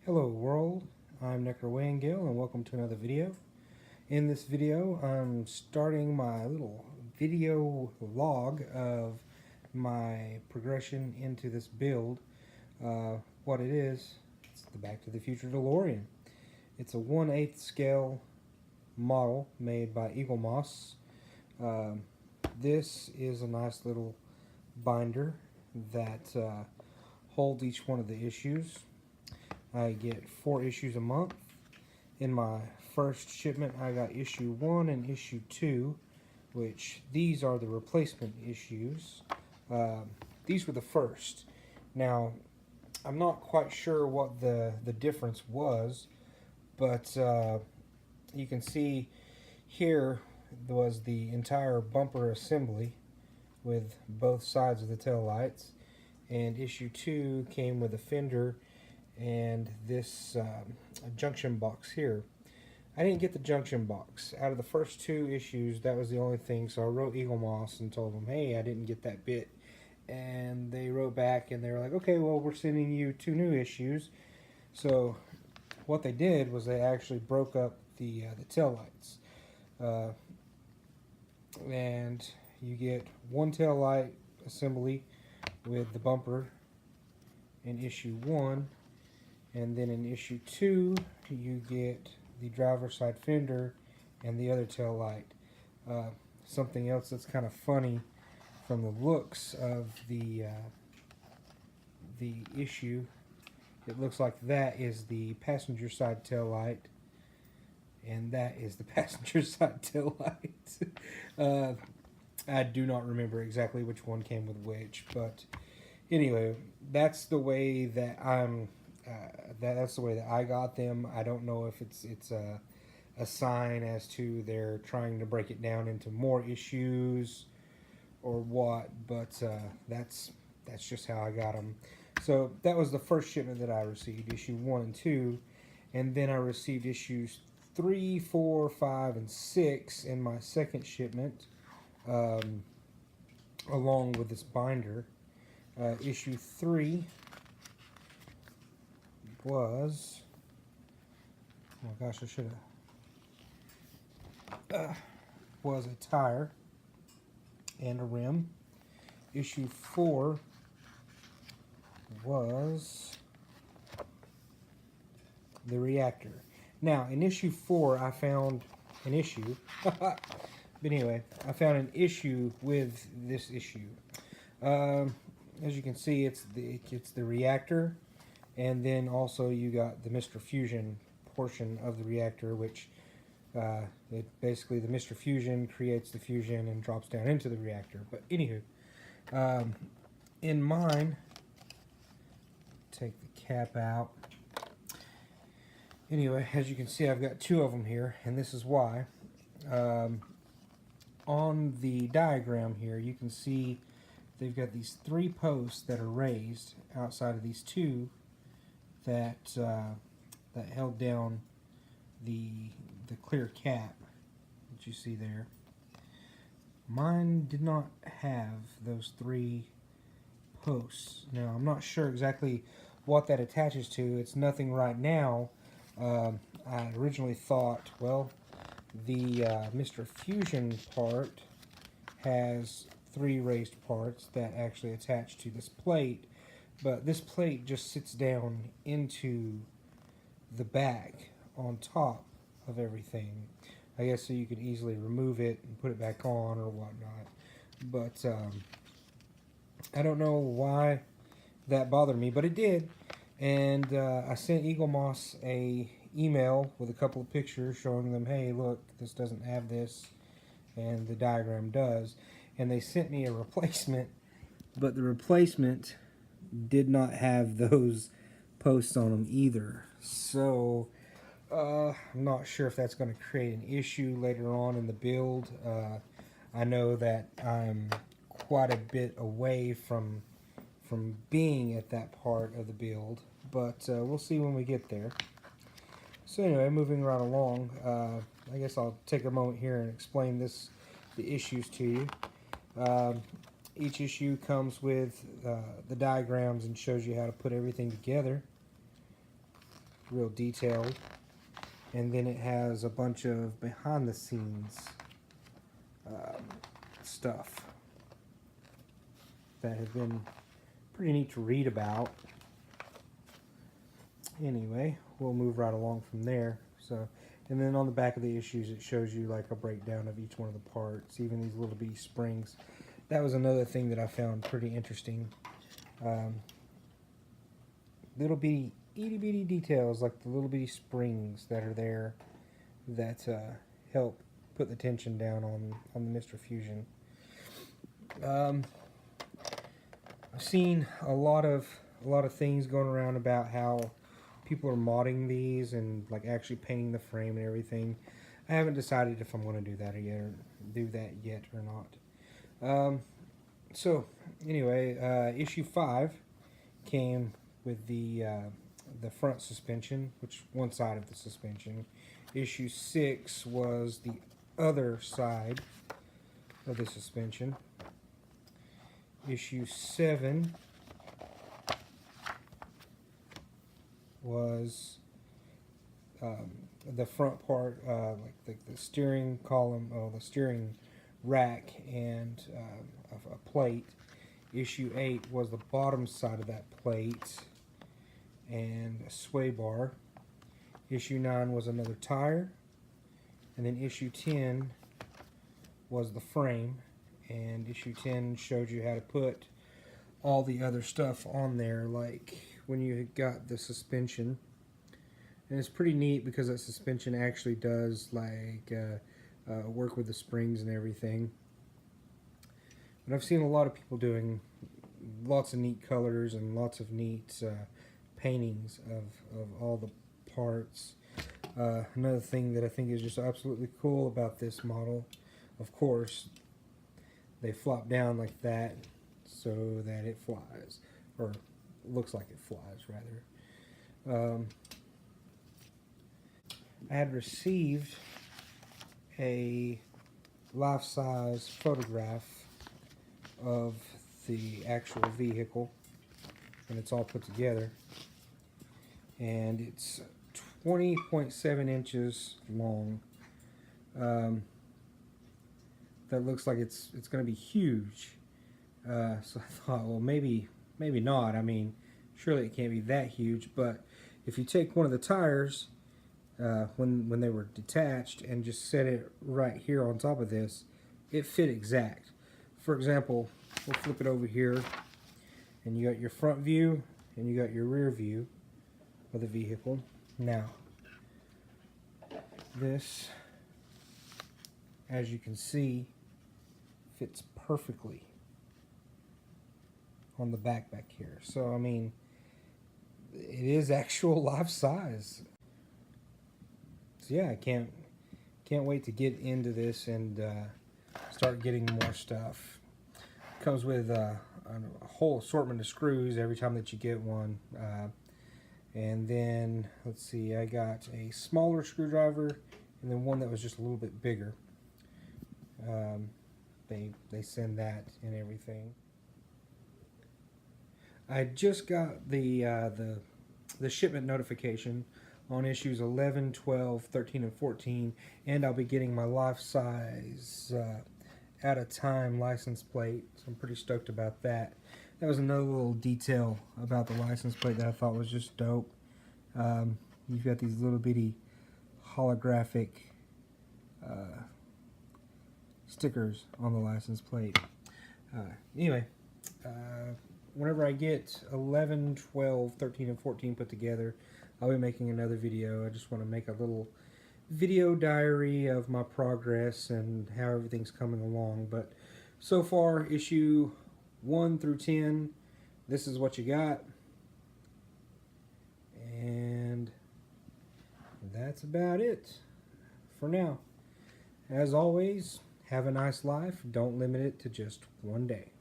Hello world, I'm Dalorean and welcome to another video. In this video, I'm starting my little video log of my progression into this build. What it is, it's the Back to the Future Dalorean. It's a 1/8 scale model made by Eagle Moss. This is a nice little binder that holds each one of the issues. I get 4 issues a month. In my first shipment, I got issue 1 and issue 2, which these are the replacement issues. These were the first. Now, I'm not quite sure what the difference was, but you can see here was the entire bumper assembly with both sides of the tail lights, and issue 2 came with a fender and this junction box here. I didn't get the junction box. Out of the first 2 issues, that was the only thing, so I wrote Eagle Moss and told them, hey, I didn't get that bit. And they wrote back and they were like, okay, well, we're sending you 2 new issues. So what they did was they actually broke up the tail lights. And you get one tail light assembly with the bumper in issue 1. And then in issue 2, you get the driver's side fender and the other tail light. Something else that's kind of funny from the looks of the issue, it looks like that is the passenger side tail light, and that is the passenger side tail light. I do not remember exactly which one came with which, but anyway, that's the way that that's the way that I got them. I don't know if it's a sign as to they're trying to break it down into more issues or what, but that's just how I got them. So that was the first shipment that I received, issue 1 and 2, and then I received issues 3, 4, 5, and 6 in my second shipment, along with this binder. Issue 3 was, oh my gosh, I should have, was a tire and a rim. Issue 4 was the reactor. Now, in issue 4, I found an issue. But anyway, I found an issue with this issue. As you can see, it's the reactor. And then also you got the Mr. Fusion portion of the reactor, which it basically the Mr. Fusion creates the fusion and drops down into the reactor. But anywho, in mine, take the cap out. Anyway, as you can see, I've got 2 of them here, and this is why. On the diagram here, you can see they've got these 3 posts that are raised outside of these 2 that that held down the clear cap that you see there. Mine did not have those 3 posts. Now, I'm not sure exactly what that attaches to. It's nothing right now. I originally thought, well, the Mr. Fusion part has 3 raised parts that actually attach to this plate, but this plate just sits down into the back on top of everything. I guess so you could easily remove it and put it back on or whatnot. But I don't know why that bothered me, but it did. And I sent Eagle Moss a email with a couple of pictures showing them, hey, look, this doesn't have this, and the diagram does. And they sent me a replacement, but the replacement did not have those posts on them either. So I'm not sure if that's going to create an issue later on in the build. I know that I'm quite a bit away from being at that part of the build, but we'll see when we get there. So anyway, moving right along, I guess I'll take a moment here and explain the issues to you. Each issue comes with the diagrams and shows you how to put everything together. real detailed. And then it has a bunch of behind the scenes stuff that have been pretty neat to read about. Anyway, we'll move right along from there. So, and then on the back of the issues, it shows you like a breakdown of each one of the parts, even these little bitty springs. That was another thing that I found pretty interesting. Little bitty, itty bitty details, like the little bitty springs that are there that help put the tension down on the Mr. Fusion. I've seen a lot of things going around about how people are modding these and like actually painting the frame and everything. I haven't decided if I'm going to do that yet or not. So anyway, issue 5 came with the front suspension, which one side of the suspension. Issue 6 was the other side of the suspension. Issue 7 was the front part, like the steering column, the steering rack, and a plate. Issue 8 was the bottom side of that plate and a sway bar. Issue 9 was another tire, and then issue 10 was the frame, and issue 10 showed you how to put all the other stuff on there, like when you got the suspension. And it's pretty neat because that suspension actually does like work with the springs and everything. But I've seen a lot of people doing lots of neat colors and lots of neat paintings of all the parts. Another thing that I think is just absolutely cool about this model, of course, they flop down like that so that it flies, or looks like it flies rather. I had received a life-size photograph of the actual vehicle, and it's all put together, and it's 20.7 inches long. That looks like it's going to be huge. So I thought, well, maybe not. I mean, surely it can't be that huge. But if you take one of the tires when they were detached and just set it right here on top of this, it fit exact. For example, we'll flip it over here, and you got your front view and you got your rear view of the vehicle. Now, this, as you can see, fits perfectly on the back here. So I mean, it is actual life size. So yeah, I can't wait to get into this and start getting more stuff. It comes with a whole assortment of screws every time that you get one. And then, let's see, I got a smaller screwdriver and then one that was just a little bit bigger. They send that and everything. I just got the shipment notification on issues 11, 12, 13, and 14, and I'll be getting my life-size at a time license plate, so I'm pretty stoked about that. That was another little detail about the license plate that I thought was just dope. You've got these little bitty holographic stickers on the license plate. Anyway, whenever I get 11, 12, 13, and 14 put together, I'll be making another video. I just want to make a little video diary of my progress and how everything's coming along. But so far, issue 1 through 10, this is what you got. And that's about it for now. As always, have a nice life. Don't limit it to just one day.